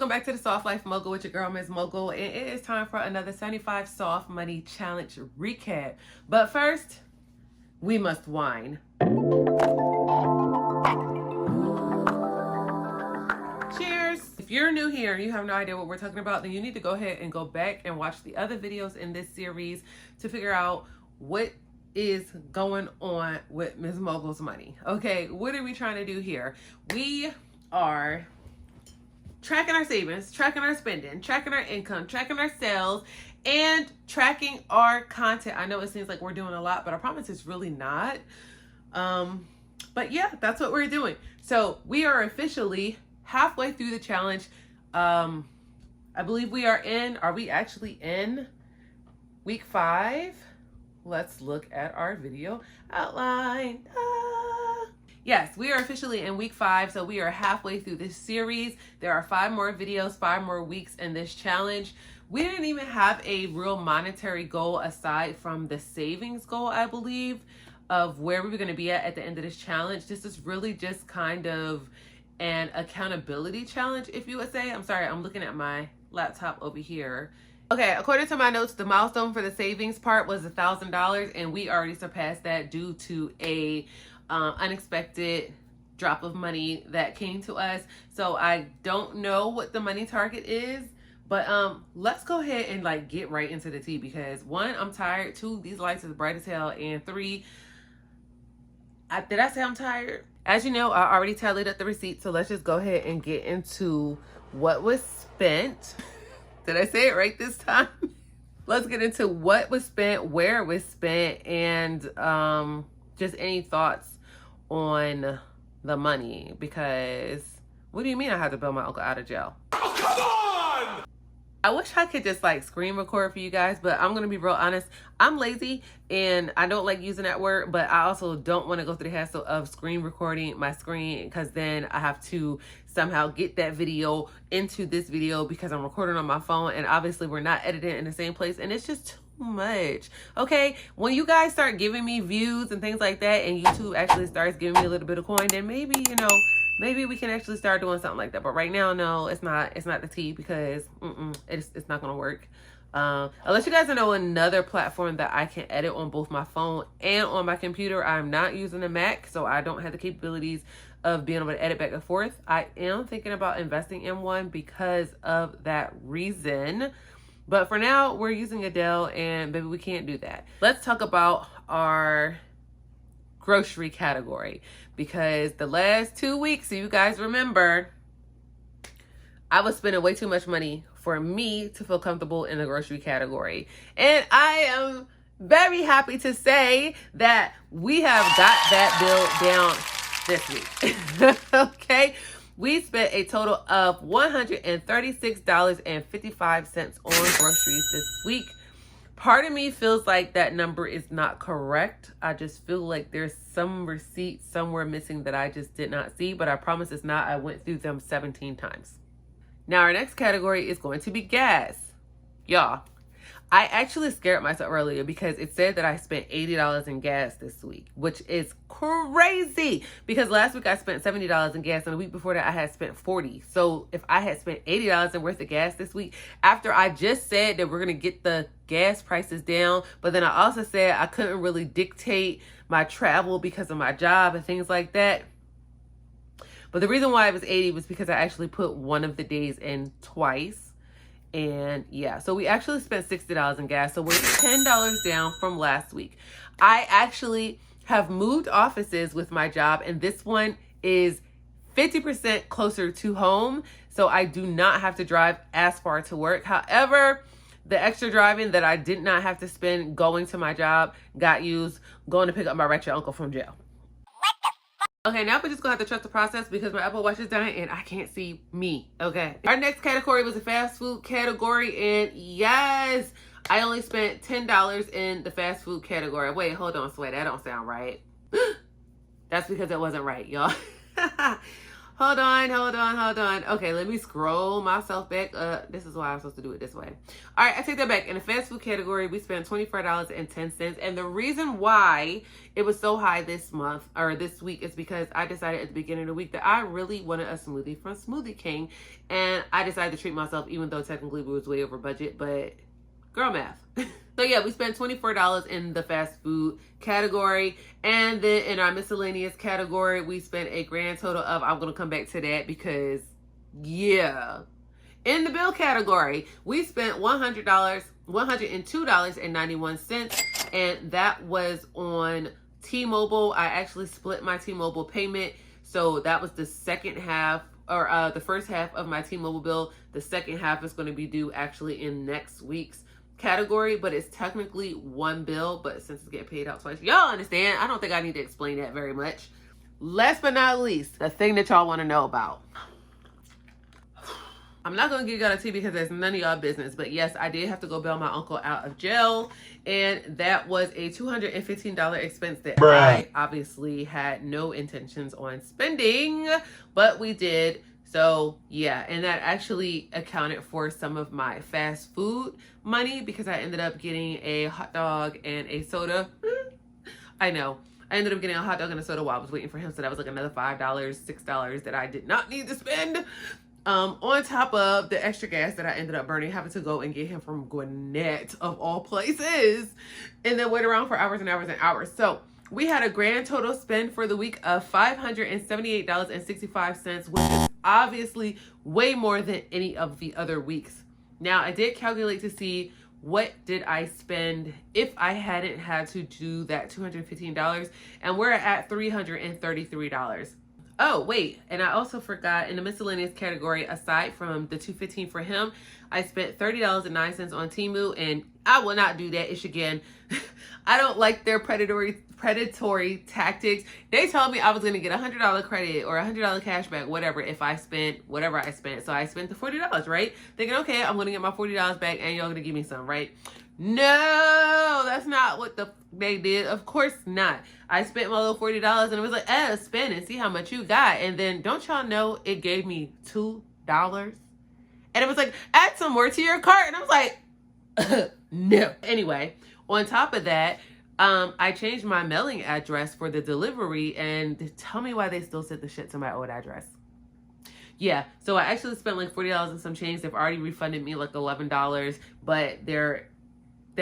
welcome back to the Soft Life Mogul with your girl, Ms. Mogul. And it is time for another 75 Soft Money Challenge recap. But first, we must whine. Cheers! If you're new here and you have no idea what we're talking about, then you need to go ahead and go back and watch the other videos in this series to figure out what is going on with Ms. Mogul's money. Okay, what are we trying to do here? We are tracking our savings, tracking our spending, tracking our income, tracking our sales, and tracking our content. I know it seems like we're doing a lot, but I promise it's really not. But yeah, that's what we're doing. So we are officially halfway through the challenge. I believe we are we actually in week 5? Let's look at our video outline. Yes, we are officially in week 5, so we are halfway through this series. There are 5 more videos, 5 more weeks in this challenge. We didn't even have a real monetary goal aside from the savings goal, I believe, of where we were going to be at the end of this challenge. This is really just kind of an accountability challenge, if you would say. I'm sorry, I'm looking at my laptop over here. Okay, according to my notes, the milestone for the savings part was $1,000, and we already surpassed that due to a unexpected drop of money that came to us. So I don't know what the money target is, but let's go ahead and get right into the tea, because 1, I'm tired. 2, these lights is bright as hell, and 3, did I say I'm tired? As you know, I already tallied up the receipt, so let's just go ahead and get into what was spent. Did I say it right this time? Let's get into what was spent, where it was spent, and just any thoughts on the money, because what do you mean I had to bail my uncle out of jail? Oh, come on! I wish I could just screen record for you guys, but I'm gonna be real honest. I'm lazy and I don't like using that word, but I also don't want to go through the hassle of screen recording my screen, because then I have to somehow get that video into this video because I'm recording on my phone, and obviously we're not editing in the same place, and it's just too much. Okay, when you guys start giving me views and things like that, and YouTube actually starts giving me a little bit of coin, then maybe, maybe we can actually start doing something like that. But right now, no, it's not the tea, because it's not gonna work. Unless you guys know another platform that I can edit on both my phone and on my computer. I'm not using a Mac, so I don't have the capabilities of being able to edit back and forth. I am thinking about investing in one because of that reason. But for now, we're using Adele, and baby, we can't do that. Let's talk about our grocery category, because the last 2 weeks, you guys remember, I was spending way too much money for me to feel comfortable in the grocery category. And I am very happy to say that we have got that bill down this week. Okay? We spent a total of $136.55 on groceries this week. Part of me feels like that number is not correct. I just feel like there's some receipt somewhere missing that I just did not see, but I promise it's not. I went through them 17 times. Now, our next category is going to be gas. Y'all, I actually scared myself earlier because it said that I spent $80 in gas this week, which is crazy, because last week I spent $70 in gas, and the week before that I had spent $40. So if I had spent $80 worth of gas this week, after I just said that we're going to get the gas prices down, but then I also said I couldn't really dictate my travel because of my job and things like that. But the reason why it was 80 was because I actually put one of the days in twice. And yeah, so we actually spent $60 in gas. So we're $10 down from last week. I actually have moved offices with my job, and this one is 50% closer to home. So I do not have to drive as far to work. However, the extra driving that I did not have to spend going to my job got used going to pick up my wretched uncle from jail. Okay, now we're just gonna have to trust the process, because my Apple Watch is dying and I can't see me. Okay. Our next category was a fast food category, and yes, I only spent $10 in the fast food category. Wait, hold on, Sway. That don't sound right. That's because it wasn't right, y'all. Hold on. Okay, let me scroll myself back up. This is why I'm supposed to do it this way. All right, I take that back. In the fast food category, we spent $24.10. And the reason why it was so high this month or this week is because I decided at the beginning of the week that I really wanted a smoothie from Smoothie King. And I decided to treat myself, even though technically we was way over budget, but girl math. So yeah, we spent $24 in the fast food category. And then in our miscellaneous category, we spent a grand total of, I'm going to come back to that because, yeah. In the bill category, we spent $102.91. And that was on T-Mobile. I actually split my T-Mobile payment. So that was the second half, or the first half of my T-Mobile bill. The second half is going to be due actually in next week's category, but it's technically one bill, but since it's getting paid out twice, y'all understand. I don't think I need to explain that very much. Last but not least, the thing that y'all want to know about. I'm not going to give y'all a tea because that's none of y'all business, but yes, I did have to go bail my uncle out of jail, and that was a $215 expense that I obviously had no intentions on spending, but we did. So yeah, and that actually accounted for some of my fast food money because I ended up getting a hot dog and a soda. I know. I ended up getting a hot dog and a soda while I was waiting for him. So that was like another $5, $6 that I did not need to spend. On top of the extra gas that I ended up burning, having to go and get him from Gwinnett of all places, and then wait around for hours and hours and hours. So we had a grand total spend for the week of $578.65, which is obviously way more than any of the other weeks. Now, I did calculate to see what did I spend if I hadn't had to do that $215, and we're at $333. Oh, wait, and I also forgot in the miscellaneous category, aside from the $215 for him, I spent $30.09 on Temu, and I will not do that ish again. I don't like their predatory tactics. They told me I was going to get a $100 credit or a $100 cash back, whatever, if I spent whatever I spent. So I spent the $40, right? Thinking, okay, I'm going to get my $40 back and y'all going to give me some, right? No, that's not what they did. Of course not. I spent my little $40 and it was like, spend and see how much you got. And then don't y'all know it gave me $2? And it was like, add some more to your cart. And I was like, no. Anyway, on top of that, I changed my mailing address for the delivery, and tell me why they still sent the shit to my old address. Yeah, so I actually spent like $40 and some change. They've already refunded me like $11, but they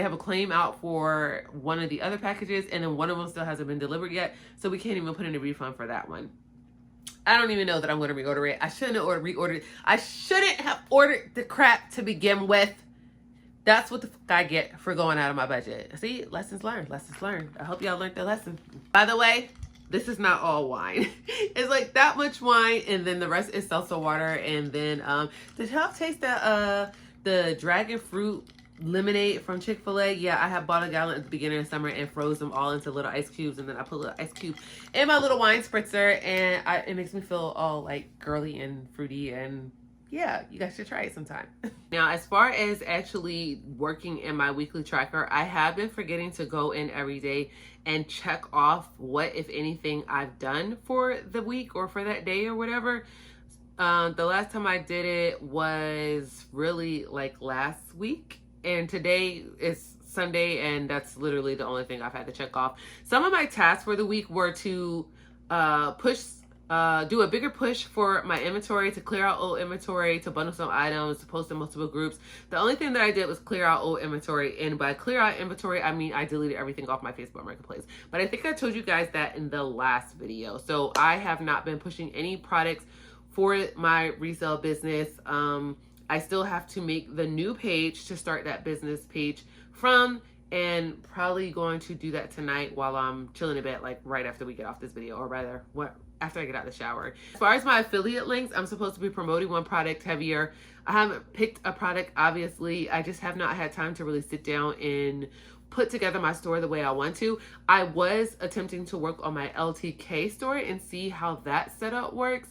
have a claim out for one of the other packages, and then one of them still hasn't been delivered yet, so we can't even put in a refund for that one. I don't even know that I'm going to reorder it. I shouldn't have reordered it. I shouldn't have ordered the crap to begin with. That's what the fuck I get for going out of my budget. See, lessons learned, lessons learned. I hope y'all learned the lesson. By the way, this is not all wine. It's like that much wine, and then the rest is seltzer water. And then, did y'all taste the dragon fruit lemonade from Chick-fil-A? Yeah, I have bought a gallon at the beginning of summer and froze them all into little ice cubes, and then I put a little ice cube in my little wine spritzer, and it makes me feel all like girly and fruity, and yeah, you guys should try it sometime. Now, as far as actually working in my weekly tracker, I have been forgetting to go in every day and check off what, if anything, I've done for the week or for that day or whatever. The last time I did it was really like last week, and today is Sunday, and that's literally the only thing I've had to check off. Some of my tasks for the week were to do a bigger push for my inventory, to clear out old inventory, to bundle some items, to post in multiple groups. The only thing that I did was clear out old inventory, and by clear out inventory, I mean I deleted everything off my Facebook Marketplace. But I think I told you guys that in the last video. So I have not been pushing any products for my resale business. I still have to make the new page to start that business page from, and probably going to do that tonight while I'm chilling in bed, like right after we get off this video, or rather, after I get out of the shower. As far as my affiliate links, I'm supposed to be promoting one product heavier. I haven't picked a product, obviously. I just have not had time to really sit down and put together my store the way I want to. I was attempting to work on my LTK store and see how that setup works.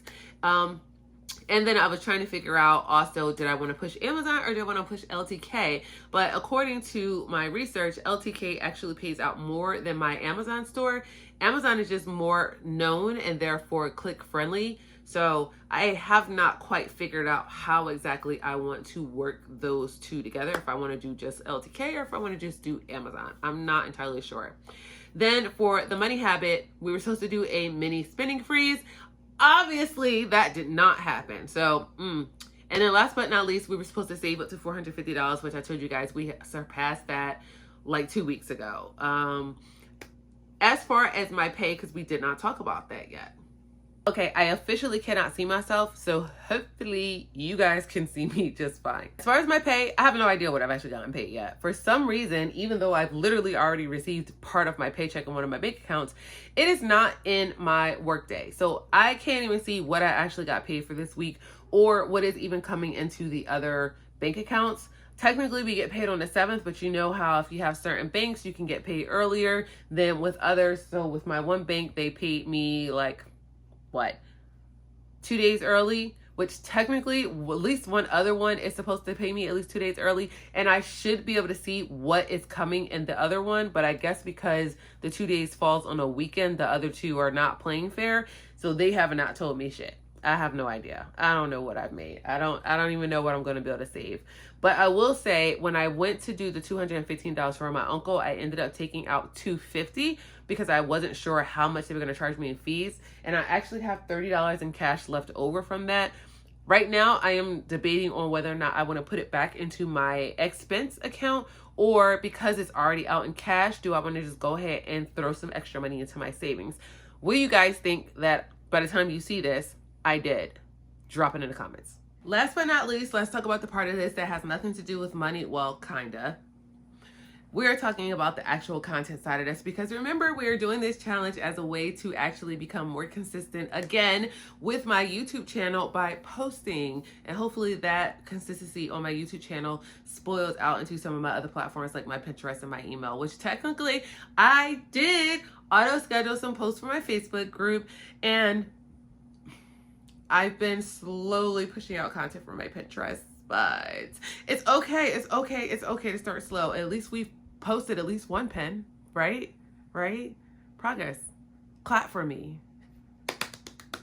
And then I was trying to figure out also, did I want to push Amazon or did I want to push LTK? But according to my research, LTK actually pays out more than my Amazon store. Amazon is just more known and therefore click friendly. So I have not quite figured out how exactly I want to work those two together. If I want to do just LTK or if I want to just do Amazon. I'm not entirely sure. Then for the money habit, we were supposed to do a mini spending freeze. Obviously, that did not happen. So, and then last but not least, we were supposed to save up to $450, which I told you guys we surpassed that like 2 weeks ago. As far as my pay, because we did not talk about that yet. Okay, I officially cannot see myself, so hopefully you guys can see me just fine. As far as my pay, I have no idea what I've actually gotten paid yet. For some reason, even though I've literally already received part of my paycheck in one of my bank accounts, it is not in my workday. So I can't even see what I actually got paid for this week or what is even coming into the other bank accounts. Technically, we get paid on the 7th, but you know how if you have certain banks, you can get paid earlier than with others. So with my one bank, they paid me like, what, 2 days early, which technically at least one other one is supposed to pay me at least 2 days early, and I should be able to see what is coming in the other one, but I guess because the 2 days falls on a weekend, the other two are not playing fair, so they have not told me shit. I have no idea. I don't know what I've made. I don't even know what I'm going to be able to save. But I will say, when I went to do the $215 for my uncle, I ended up taking out $250 because I wasn't sure how much they were going to charge me in fees. And I actually have $30 in cash left over from that. Right now, I am debating on whether or not I want to put it back into my expense account, or because it's already out in cash, do I want to just go ahead and throw some extra money into my savings? What do you guys think that by the time you see this, I did? Drop it in the comments. Last but not least, let's talk about the part of this that has nothing to do with money. Well, kinda. We're talking about the actual content side of this, because remember, we're doing this challenge as a way to actually become more consistent again with my YouTube channel by posting, and hopefully that consistency on my YouTube channel spoils out into some of my other platforms like my Pinterest and my email, which technically I did auto schedule some posts for my Facebook group, and I've been slowly pushing out content for my Pinterest, but it's okay. It's okay. It's okay to start slow. At least we've posted at least one pin, right? Right? Progress. Clap for me.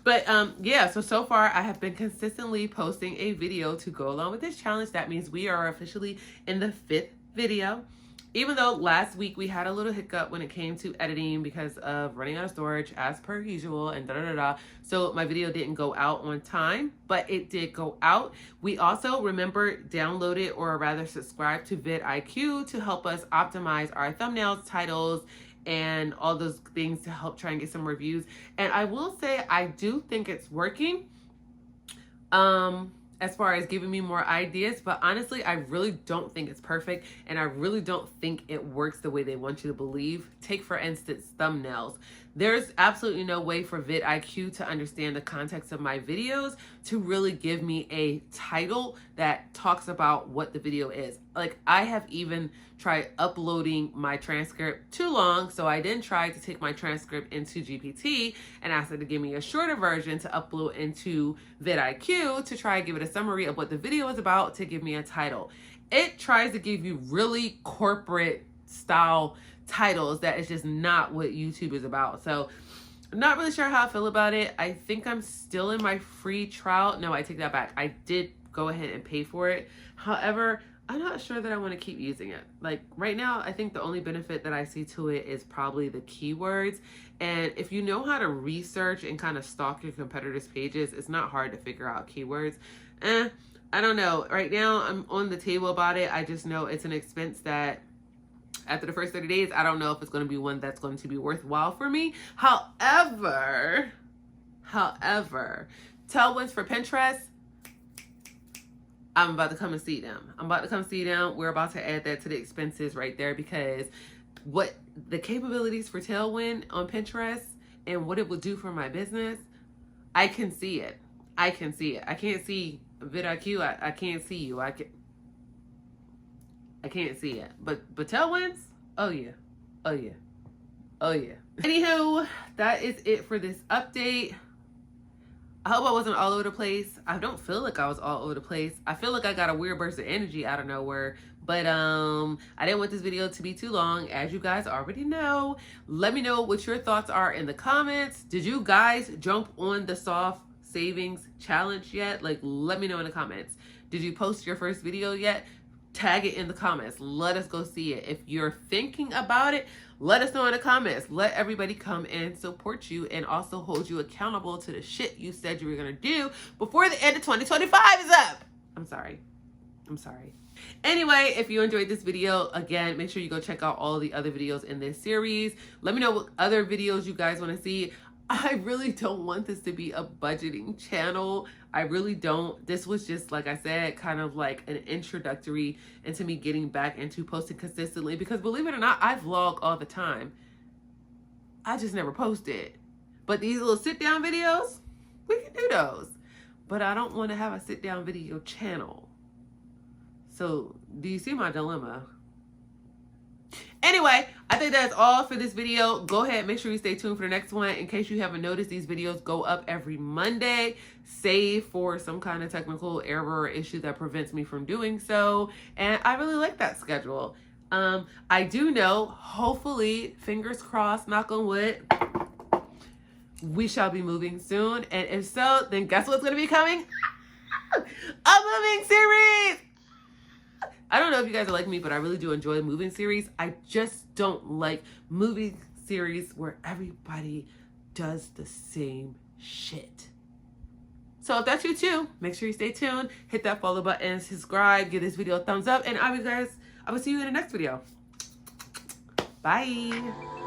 But yeah, so far I have been consistently posting a video to go along with this challenge. That means we are officially in the 5th video. Even though last week we had a little hiccup when it came to editing because of running out of storage as per usual and da-da-da-da. So my video didn't go out on time, but it did go out. We also, remember, downloaded, or rather subscribe to vidIQ to help us optimize our thumbnails, titles, and all those things to help try and get some reviews. And I will say, I do think it's working. As far as giving me more ideas, but honestly, I really don't think it's perfect, and I really don't think it works the way they want you to believe. Take, for instance, thumbnails. There's absolutely no way for vidIQ to understand the context of my videos to really give me a title that talks about what the video is. Like, I have even tried uploading my transcript too long, so I then tried to take my transcript into GPT and ask it to give me a shorter version to upload into vidIQ to try and give it a summary of what the video is about to give me a title. It tries to give you really corporate style titles that is just not what YouTube is about. So I'm not really sure how I feel about it. I think I'm still in my free trial. No, I take that back. I did go ahead and pay for it. However, I'm not sure that I want to keep using it. Like right now, I think the only benefit that I see to it is probably the keywords. And if you know how to research and kind of stalk your competitors' pages, it's not hard to figure out keywords. I don't know. Right now, I'm on the table about it. I just know it's an expense that after the first 30 days, I don't know if it's going to be one that's going to be worthwhile for me. However, tailwinds for Pinterest, I'm about to come and see them. We're about to add that to the expenses right there, because what the capabilities for Tailwind on Pinterest and what it will do for my business, I can see it. I can't see vidIQ. I can't see you. I can't see it. But Tailwinds? Oh yeah. Anywho, that is it for this update. I hope I wasn't all over the place. I don't feel like I was all over the place. I feel like I got a weird burst of energy out of nowhere. But I didn't want this video to be too long, as you guys already know. Let me know what your thoughts are in the comments. Did you guys jump on the soft savings challenge yet? Like, let me know in the comments. Did you post your first video yet? Tag it in the comments. Let us go see it. If you're thinking about it, let us know in the comments. Let everybody come and support you and also hold you accountable to the shit you said you were going to do before the end of 2025 is up. I'm sorry. Anyway, if you enjoyed this video, again, make sure you go check out all the other videos in this series. Let me know what other videos you guys want to see. I really don't want this to be a budgeting channel. I really don't. This was just, like I said, kind of like an introductory into me getting back into posting consistently, because believe it or not, I vlog all the time. I just never post it. But these little sit down videos, we can do those. But I don't want to have a sit down video channel. So, do you see my dilemma? Anyway, I think that's all for this video. Go ahead, make sure you stay tuned for the next one. In case you haven't noticed, these videos go up every Monday, save for some kind of technical error or issue that prevents me from doing so. And I really like that schedule. I do know, hopefully, fingers crossed, knock on wood, we shall be moving soon. And if so, then guess what's going to be coming? A moving series! I don't know if you guys are like me, but I really do enjoy moving series. I just don't like movie series where everybody does the same shit. So if that's you too, make sure you stay tuned, hit that follow button, subscribe, give this video a thumbs up, and I will see you in the next video. Bye.